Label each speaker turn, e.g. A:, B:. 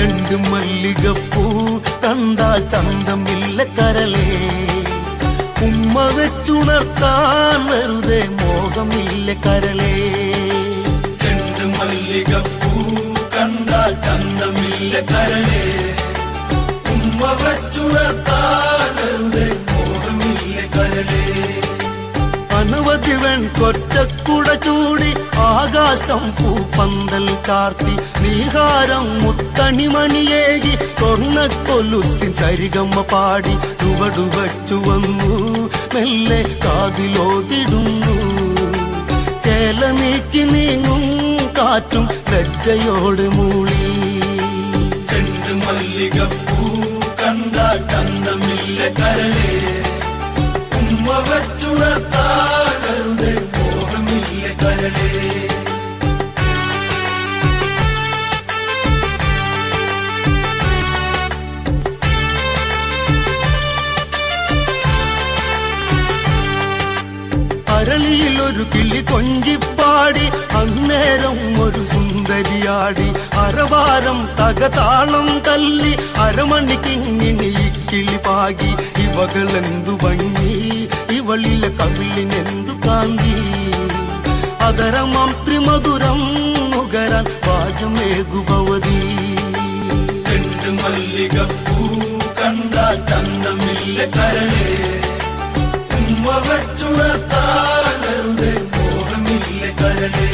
A: ചെണ്ടു മല്ലികപ്പൂ കണ്ടാൽ ചന്തമില്ല കരളേ, ഉമ്മ വെച്ചുണർത്താൻ വെറുതെ മോഹമില്ല കരളേ. ചെണ്ടു മല്ലികപ്പൂ കണ്ടാൽ ചന്തമില്ല കരളേ, ഉമ്മ വെച്ചുണർത്താൻ വെറുതെ മോഹമില്ല കരളേ. അനവധി വെൺകൊറ്റക്കുട ചൂടി ആകാശം പൂപ്പന്തൽ ചാർത്തി നീഹാരം മുത്തണിമണിയേകി സ്വർണ്ണക്കൊലുസിൻ സരിഗമ്മ പാടി ചുവടുവച്ചു വന്നു മെല്ലെ കാതിലോതിടുന്നു. ചേല നീക്കി നീങ്ങും കാറ്റും ലജ്ജയോട് മൂളി. ചെണ്ടു മല്ലികപ്പൂ കണ്ടാൽ ചന്തമില്ല കരളേ, ഉമ്മ വെച്ചുണർത്താൻ വെറുതെ മോഹമില്ല കരളേ. അരളിയിലൊരു കിളി കൊഞ്ചിപ്പാടി അന്നേരം ഒരു സുന്ദരിയാടി. അരവാരം തകതാളം തല്ലി അരമണിക്കിങ്ങിണി കിളി പാകി. ഇവകളെന്തു ഭംഗി, ഇവളിലെ കവിളിനെന്തു കാന്തി. അതരമാം ത്രിമധുരം നുകരാൻ ഭാഗ്യമേകുഭവതി. ചെണ്ടു മല്ലികപ്പൂ കണ്ടാൽ ചന്തമില്ല കരളേ, ഉമ്മ വെച്ചുണർത്താൻ വെറുതെ മോഹമില്ല കരളേ.